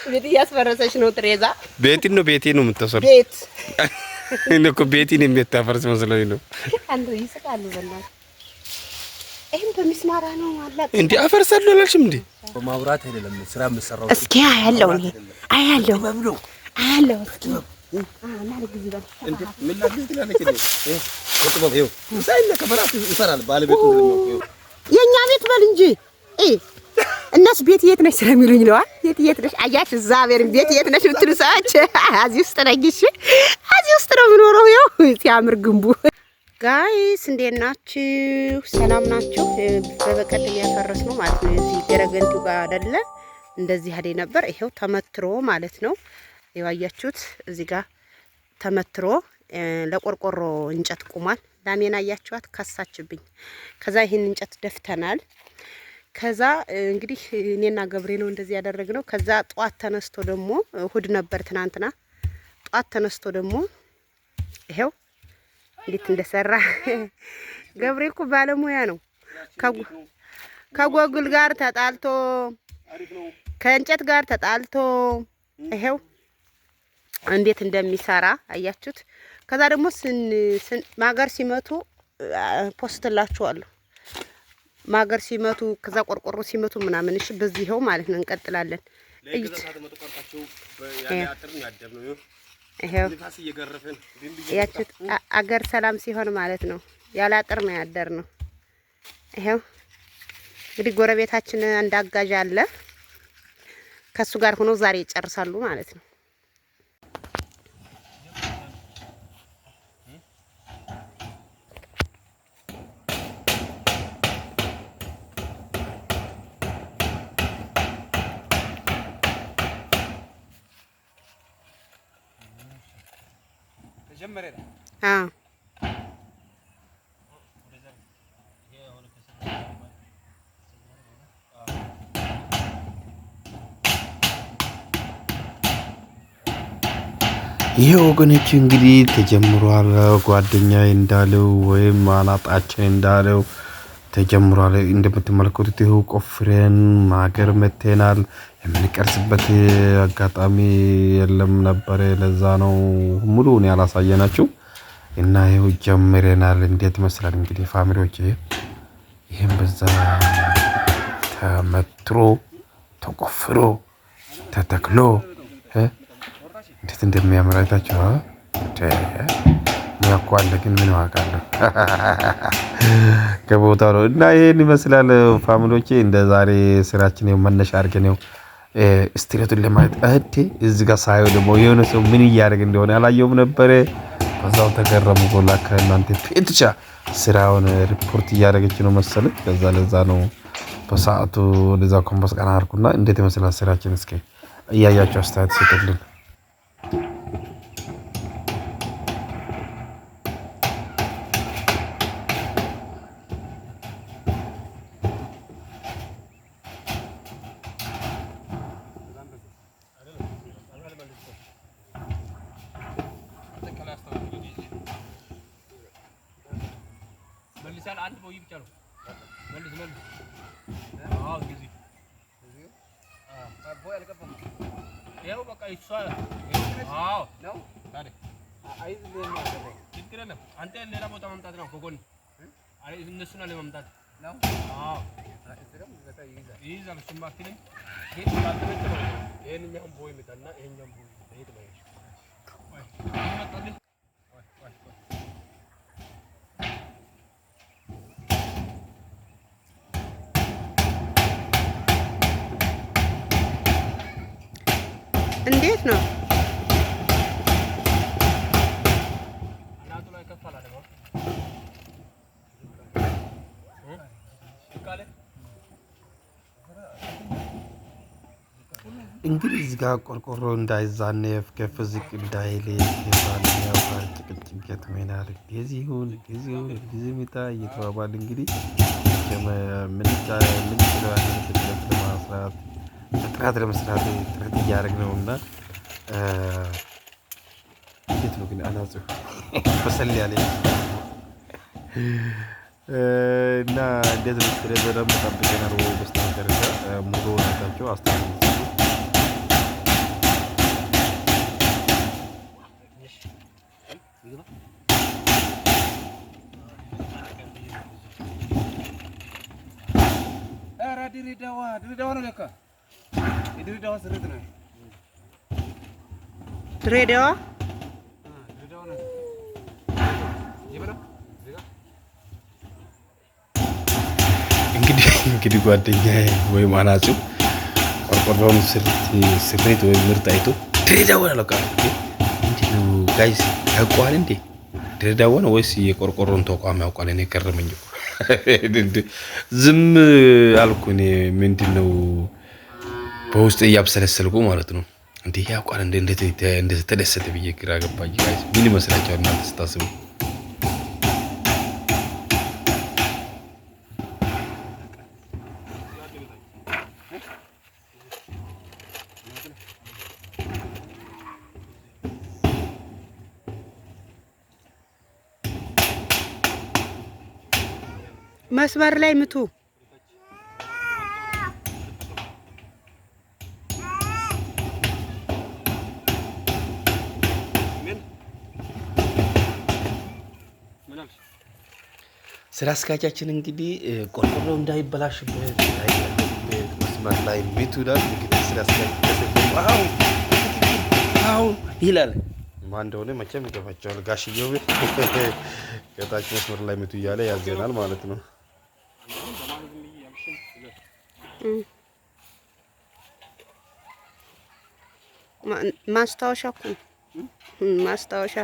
ቤት እያስፈረሰች ነው ትሬዛ። ቤቴ ነው የምትሰሩ ቤት እኮ ቤቴን የምታፈርስ መስሎኝ ነው። አንዱ ይስቃሉ በእናትህ። ይሄን በሚስማራ ነው አላቅ እንዴ አፈርሳለሁ አላልሽም እንዴ? በማብራት አይደለም ስራ የምሰራው። እስኪ አያለው ነው አያለው አያለው እስኪ ማን ግዚ በል እንዴ ምን ላግዝ ትላለች እንዴ? ወጥበብ ይኸው ሳይነካ በራሱ ይሰራል ባለቤቱ ነው። የኛ ቤት በል እንጂ እነሱ ቤት የት ነሽ ስለሚሉኝ ነው። የት ነሽ አያች እግዚአብሔር ቤት የት ነሽ ብትሉ ሰዎች እዚህ ውስጥ ነኝ። እሺ እዚህ ውስጥ ነው የምኖረው። ይኸው ሲያምር ግንቡ። ጋይስ እንዴት ናችሁ? ሰላም ናችሁ? በበቀደም ያፈረስ ነው ማለት ነው። እዚህ ገረገንቱ ጋር አይደለ እንደዚህ ሄደ ነበር። ይሄው ተመትሮ ማለት ነው። ይዋያችሁት እዚህ ጋር ተመትሮ ለቆርቆሮ እንጨት ቁሟል። ላሜና አያችኋት ከሳችብኝ። ከዛ ይሄን እንጨት ደፍተናል። ከዛ እንግዲህ እኔና ገብሬ ነው እንደዚህ ያደረግነው። ከዛ ጧት ተነስቶ ደግሞ እሁድ ነበር ትናንትና። ጧት ተነስቶ ደግሞ ይሄው እንዴት እንደሰራ ገብሬ እኮ ባለሙያ ነው። ከጎግል ጋር ተጣልቶ ከእንጨት ጋር ተጣልቶ ይሄው እንዴት እንደሚሰራ አያችሁት። ከዛ ደግሞ ማገር ሲመቱ ፖስትላችኋለሁ። ማገር ሲመቱ ከዛ ቆርቆሮ ሲመቱ ምናምን እሺ፣ በዚህ ይሄው ማለት ነው። እንቀጥላለን። እዩት። ያችሁት አገር ሰላም ሲሆን ማለት ነው። ያለ አጥር ነው ያደር ነው። ይሄው እንግዲህ ጎረቤታችን አንድ አጋዥ አለ። ከሱ ጋር ሆኖ ዛሬ ይጨርሳሉ ማለት ነው። ይሄ ወገኖች እንግዲህ ተጀምሯል። ጓደኛዬ እንዳለው ወይም አናጣችን እንዳለው ተጀምሯል። እንደምትመለከቱት ይሄው ቆፍረን ማገር መተናል። የምንቀርጽበት አጋጣሚ የለም ነበር። ለዛ ነው ሙሉውን ያላሳየናችሁ እና ይሄው ጀምረናል። እንዴት መስላል እንግዲህ ፋሚሊዎች ይሄን በዛ ተመትሮ ተቆፍሮ ተተክሎ እንዴት እንደሚያምር አይታችሁ ያኳለ ግን ምን ዋጋለሁ ከቦታው ነው እና ይሄን ይመስላል ፋሚሊዎቼ። እንደ ዛሬ ስራችን መነሻ አድርገን ነው ስትሬቱን ለማየት እዚህ ጋር ሳየው ደግሞ የሆነ ሰው ምን እያደረገ እንደሆነ አላየውም ነበር። በዛው ተገረሙ። ጎላ ከእናንተ ፔትቻ ስራውን ሪፖርት እያደረገች ነው መሰለኝ። ለዛ ነው በሰዓቱ ለዛ ኮምፓስ ቀና አርኩና እንዴት ይመስላል ስራችን እስኪ እያያችሁ አስተያየት ስጡልን። አንድ ቦይ ብቻ ነው መልስ አዎ ጊዜ ቦይ አልገባም። ያው በቃ ይሷል። አዎ ነው ታዲያ አይዝ ለማድረግ ችግር የለም። አንተ ሌላ ቦታ መምጣት ነው ከጎን አይ እነሱና ለመምጣት ነው። አዎ እዚህም ዘታ ይይዛል እሱማ አክልም ግን ባልተመቸ ነው። ይሄንኛውን ቦይ መጣና ይሄኛውን ቦይ ለይት ነው ወይ ይመጣልኝ እንዴት ነው እናቱ ላይ ከፋላ ደግሞ እንግዲህ እዚህ ጋር ቆርቆሮ እንዳይዛነፍ ከፍ ዝቅ እንዳይል የባለሙያው ጋር ጭቅጭቅ ገጥሞናል። ጊዜውን ጊዜሚታ እየተባባል እንግዲህ ምን ይችላል ለማስራት ጥራት ለመስራት ጥረት እያደረግን ነውና እንዴት ነው ግን አናጽፍ በሰል ያለ እና እንዴት ነው በደንብ ጠብቀናል ወይ በስተመጨረሻ ሙሉ ወጣቸው አስተካክሉ ድሬዳዋ ነው ለካ የድሬዳዋ ስርት ነው ድሬዳዋ ነው ይበራ እንግዲህ ጓደኛዬ ወይ ማናጹ ቆርቆሮውን ስሬት ወይ ምርጥ አይቶ ድሬዳዋ ነው ለካ እንዴው ጋይስ ያውቃል እንዴ ድሬዳዋ ነው ወይስ የቆርቆሮን ተቋም ያውቃል? እኔ ገረመኝ ዝም አልኩኝ። ምንድነው በውስጥ እያብሰለሰልኩ ማለት ነው እንዴ ያውቃል እንዴት ተደሰተ ብዬ ግራ ገባኝ። ጋይስ ምን ይመስላችኋል እናንተ ስታስቡ? መስመር ላይ ምቱ ስራ አስኪያጃችን እንግዲህ ቆርቆሮ እንዳይበላሽበት መስመር ላይ ምቱ ይላል። እንግዲህ ስራ አስኪያጅ አው ይላል። ማን እንደሆነ መቼም ይገባቸዋል። ጋሽየው ከታች መስመር ላይ ምቱ እያለ ያዘናል ማለት ነው። ማስታወሻ እኮ ማስታወሻ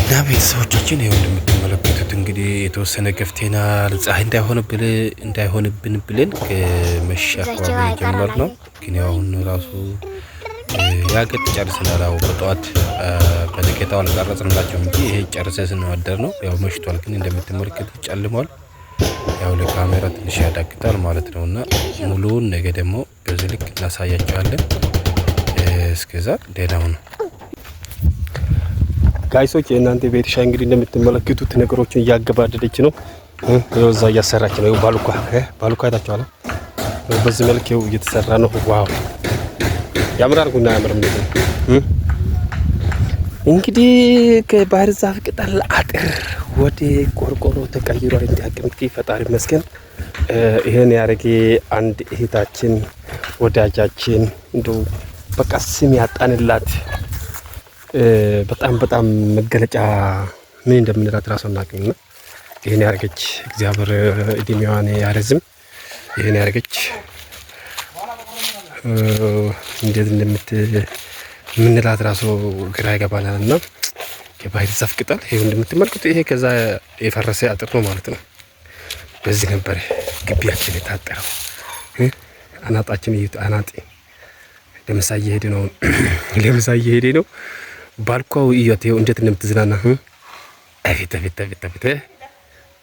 እና ቤተሰቦቻችን ይኸው እንደምትመለከቱት እንግዲህ የተወሰነ ገፍቴናል። ፀሐይ እንዳይሆንብን ብለን ከመሸ አካባቢ የጀመርነው ግን ያው አሁን ራሱ ያገጥ ጨርሰናል። ያው በጠዋት በነገታው አልቀረጽንላቸው እንጂ ይሄ ጨርሰን ስንዋደር ነው። ያው መሽቷል፣ ግን እንደምትመለከቱት ጨልሟል። ያው ለካሜራ ትንሽ ያዳግታል ማለት ነውና ሙሉውን ነገ ደግሞ በዚህ ልክ እናሳያቸዋለን። እስከዛ ደህና ሁኑ ጋይሶች። የእናንተ ቤትሻ እንግዲህ እንደምትመለከቱት ነገሮችን እያገባደደች ነው። ይኸው እዛ እያሰራች ነው። ባሉካ አይታችኋል። በዚህ መልክ ይኸው እየተሰራ ነው። ዋው ያምራል። ጉና ያምርም ነው እንግዲህ ከባህር ዛፍ ቅጠል አጥር ወደ ቆርቆሮ ተቀይሯል። እንዲያቅምቲ ፈጣሪ መስገን ይሄን ያረገ አንድ እህታችን ወዳጃችን እንደው በቃ ስም ያጣንላት በጣም መገለጫ ምን እንደምንላት ራሱ እናቀኝና ይሄን ያረገች እግዚአብሔር እድሜዋን ያረዝም። ይሄን ያረገች እንዴት ምንላት ራሱ ግራ ይገባናልና የባህር ዛፍ ቅጠል ይሄ እንደምትመለከቱት ይሄ ከዛ የፈረሰ አጥር ነው ማለት ነው። በዚህ ነበር ግቢያችን የታጠረው። አናጣችን ይሄ አናጤ ለምሳ እየሄደ ነው። ባልኳው ይያቴው እንዴት እንደምትዝናና አቤት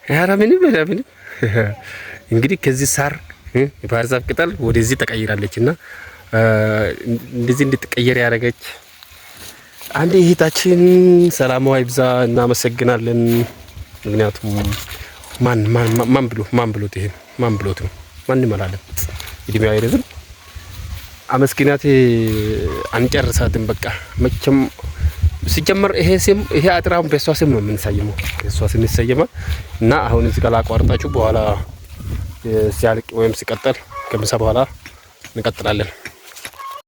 ኧረ ምንም እንግዲህ ከዚህ ሳር የባህር ዛፍ ቅጠል ወደዚህ ተቀይራለችና እንደዚህ እንድትቀየር ያደረገች አንድ እህታችን ሰላማዊ ይብዛ፣ እናመሰግናለን። ምክንያቱም ማን ብሎት ይሄን ማን ብሎት ነው ማንም አላለም። እድሜዋ ይረዝም። አመስግናት አንጨርሳትም። በቃ መቼም ሲጀመር ይሄ አጥራም በሷ ስም ነው የምንሰየመው። በሷ ስም ይሰየማል እና አሁን እዚህ ጋር ላቋርጣችሁ በኋላ ሲያልቅ ወይም ሲቀጥል ከምሳ በኋላ እንቀጥላለን።